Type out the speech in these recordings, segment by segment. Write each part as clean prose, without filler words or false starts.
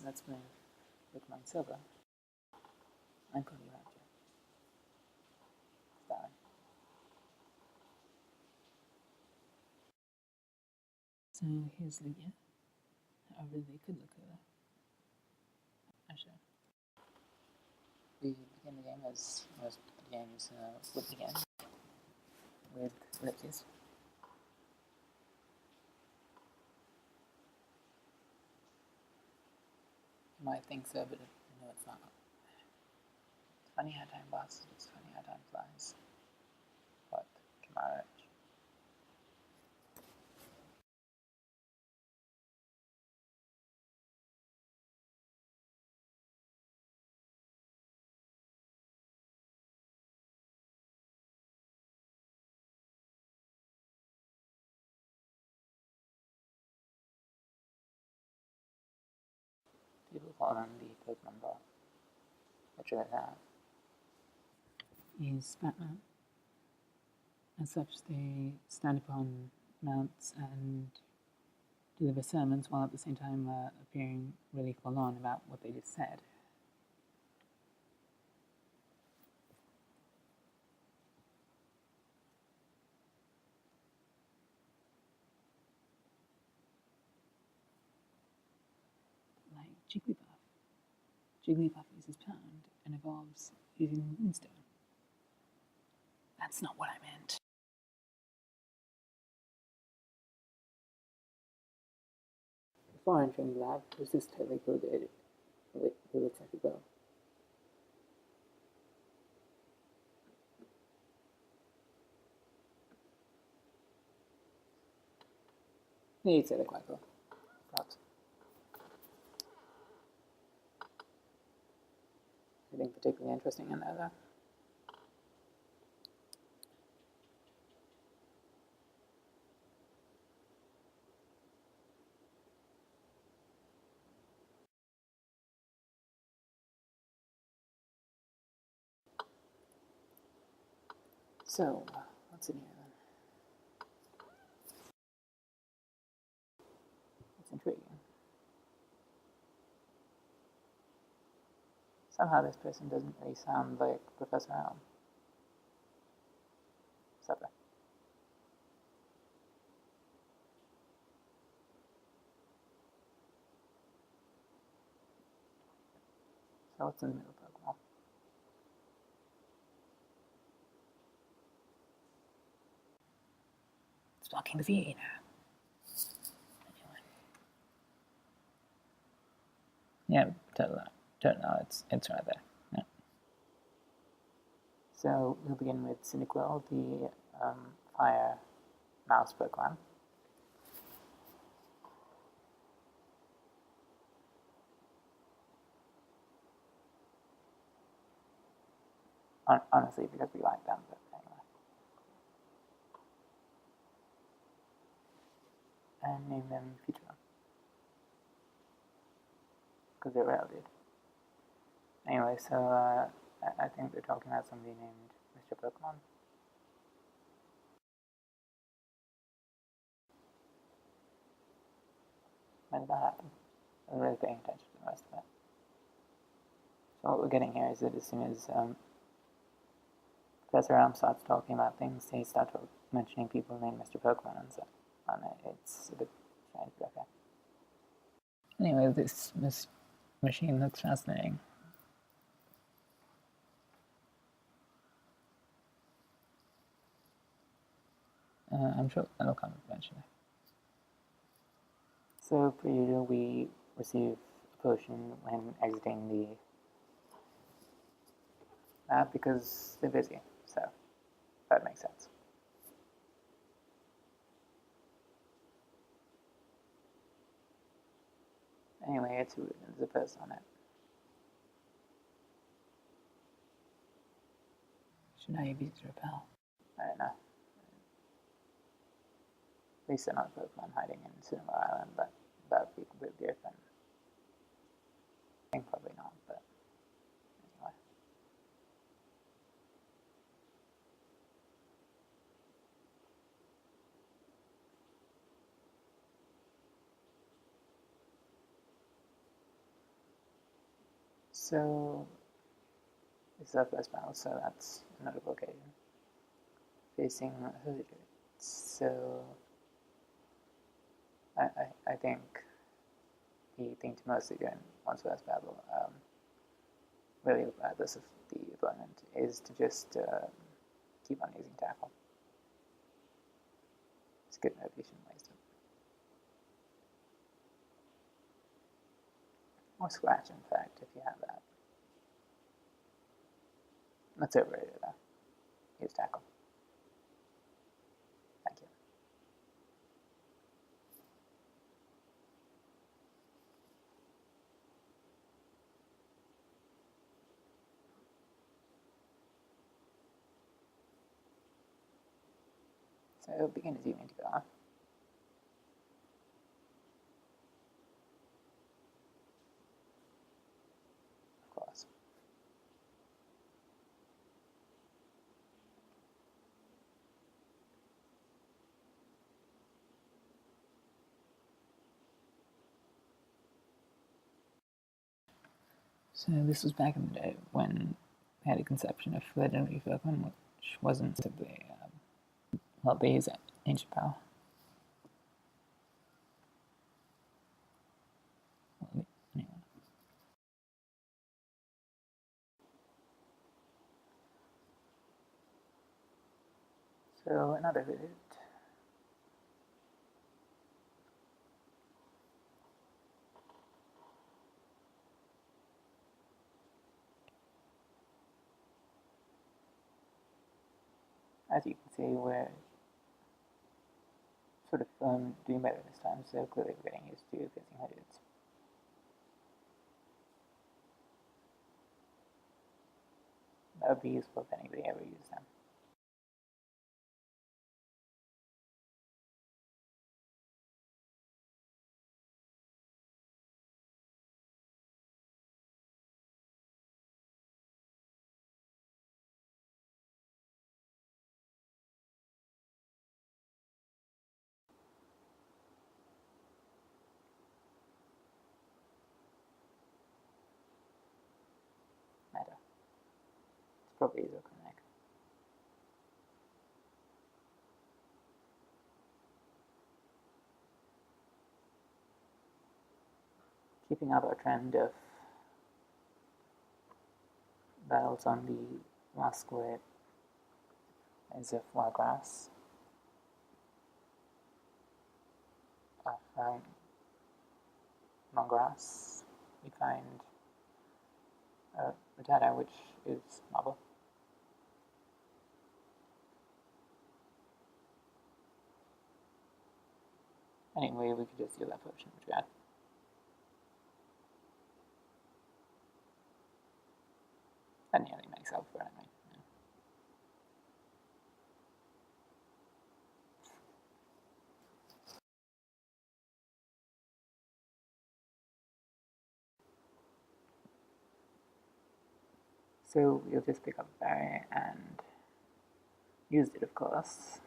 let's play Pokémon Silver. I'm calling you after. Sorry. So here's Lugia. However, they could look cooler. Actually, we begin the game as most games would begin, with glitches. You might think so, but no, it's not. It's funny how time passes, it's funny how time flies. What? Kamara. People call them the Pokemon bot, which I have. Is Batman. As such, they stand upon mounts and deliver sermons while at the same time appearing really forlorn about what they just said. Like Jigglypuff. Jigglypuff uses Pound and evolves using Moonstone. That's not what I meant. Before entering the lab, there's this totally cool dude who looks like a girl. You'd say they're quite cool. Props. Anything particularly interesting in there, though? So, what's in here then? It's intriguing. Somehow this person doesn't really sound like Professor Elm. Supper. So what's in the middle Pokemon? It's blocking the view, you know. Anyway. Yeah, don't know, it's right there. Yeah. So we'll begin with Cyndaquil, the fire mouse Pokemon. Honestly, because we like them, but anyway. And name them Featuron. Because they're rare, dude. Anyway, so I think they're talking about somebody named Mr. Pokemon. When did that happen? I wasn't really paying attention to the rest of it. So what we're getting here is that as soon as Professor Elm starts talking about things, they start mentioning people named Mr. Pokemon and so on. It's a bit strange, but okay. Anyway, this machine looks fascinating. I'm sure that'll come eventually. So, per usual, we receive a potion when exiting the lab because they're busy, so that makes sense. Anyway, it's who there's a person on it. Should I use repel? I don't know. At least they're not Pokemon hiding in Cinema Island, but that would be completely different. I think probably not, but anyway. So this is our first battle, so that's another blockade. Facing Hooded. So I think the thing to mostly do in one's first battle, really regardless of the opponent, is to just keep on using tackle. It's good move, you shouldn't waste it. Or scratch, in fact, if you have that. That's overrated though. Use tackle. Thank you. So beginners you need to go on. Of course. So this was back in the day when we had a conception of legendary Pokemon which wasn't simply well, they use ancient power. Well, anyway. So another Hooded. As you can see, we're sort of doing better this time, so clearly we're getting used to facing Hoodeds. That would be useful if anybody ever used them. Meta. It's probably easier to connect. Keeping up our trend of battles on the last square is of wild grass. Of long grass, we find Rattata, which is marble. Anyway, we could just do that potion, which we had. That nearly makes up for it, I mean. Yeah. So we'll just pick up a berry and use it, of course.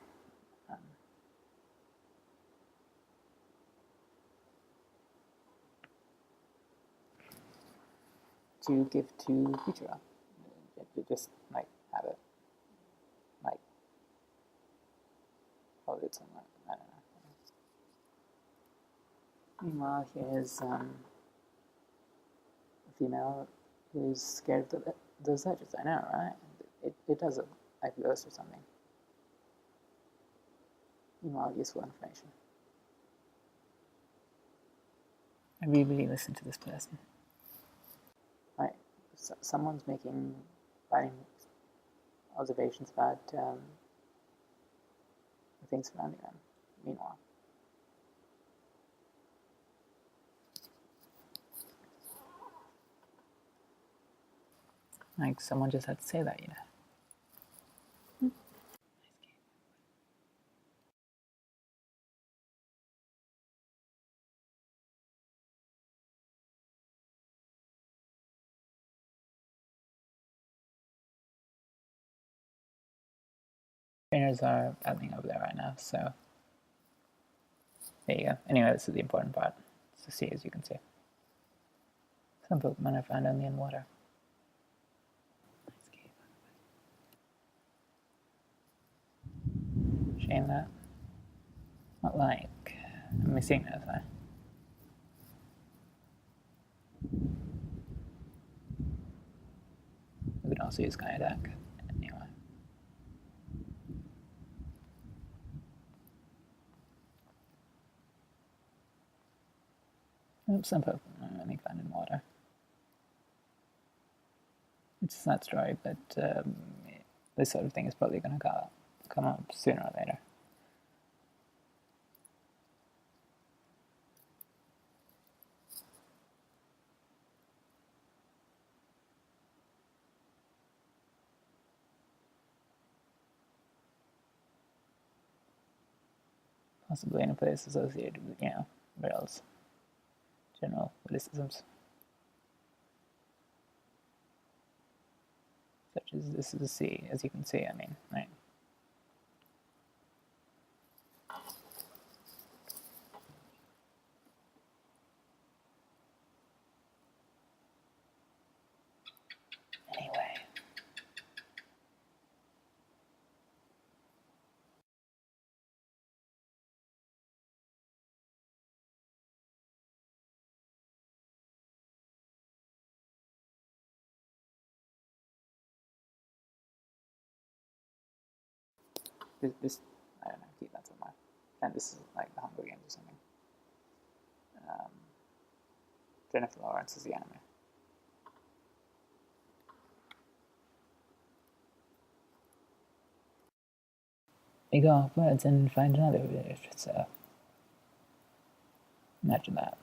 To give to Futura. Just like have it like hold it somewhere. I don't know. Meanwhile, here's a female who's scared of those edges. I know, right? It does it like a ghost or something. Meanwhile, useful information. I really listen to this person. Like, someone's making writing observations about the things surrounding them. Meanwhile. Like, someone just had to say that, you know. Trainers are battling over there right now, so there you go. Anyway, this is the important part. It's to see, as you can see. Some Pokemon are found only in water. Shame that. Not like missing those, huh? We can also use Sky Attack. Anyway. Some Pokemon are only found in water. It's a sad story, but this sort of thing is probably going to come up sooner or later. Possibly in a place associated with, Rails. General witticisms. Such as this is a C, as you can see, I mean, right? Anyway. This, I don't know, keep that somewhere. And this is like the Hunger Games or something. Jennifer Lawrence is the anime. We go upwards and find another village, so imagine that.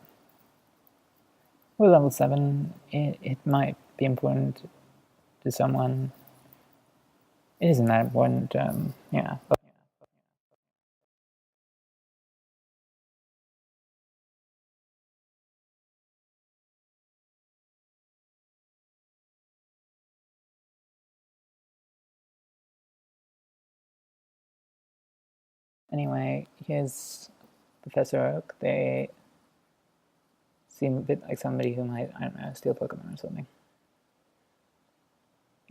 We're level 7, it might be important to someone. It isn't that important, yeah. Anyway, here's Professor Oak. They seem a bit like somebody who might, I don't know, steal Pokemon or something.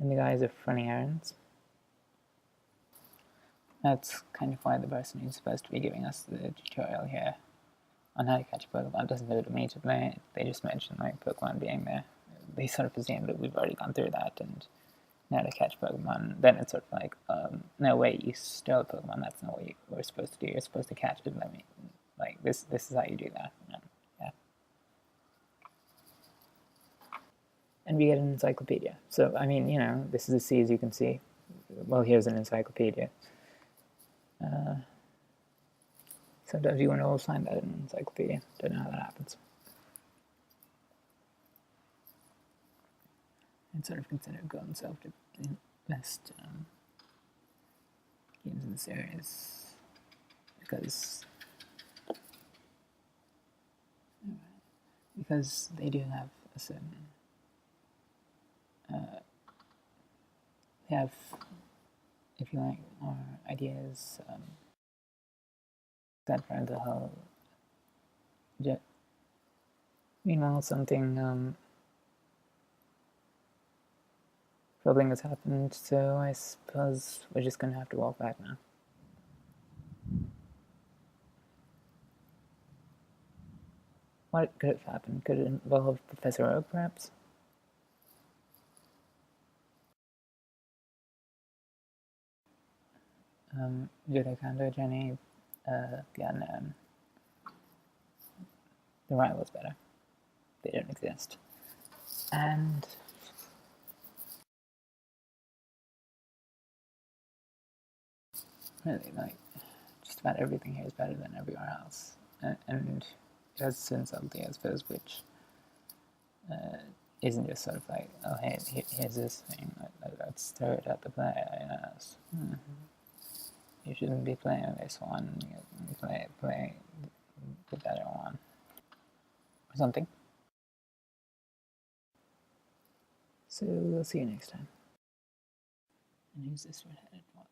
And the guys are running errands. That's kind of why the person who's supposed to be giving us the tutorial here on how to catch a Pokemon doesn't do it immediately. They just mention like Pokemon being there. They sort of presume that we've already gone through that and know how to catch Pokemon. Then it's sort of like, no wait, you stole a Pokemon, that's not what you were supposed to do. You're supposed to catch it. Let me, like, this is how you do that. Yeah. And we get an encyclopedia. So, I mean, this is a C, as you can see. Well, here's an encyclopedia. Sometimes you want to find that in an encyclopedia. Don't know how that happens. I'd sort of consider Go himself to be the best games in the series because they do have a certain they have, if you like, more ideas that are the whole meanwhile something troubling has happened, so I suppose we're just gonna have to walk back now. What could have happened? Could it involve Professor Oak, perhaps? Judokando, Jenny, the unknown. The rivals better. They don't exist. And really, like, just about everything here is better than everywhere else. And it has a sense of the, I suppose, which isn't just sort of like, oh hey, here's this thing, let's throw it at the player, yes. You shouldn't be playing this one, you play the better one. Or something. So we'll see you next time. And who's this red-headed one?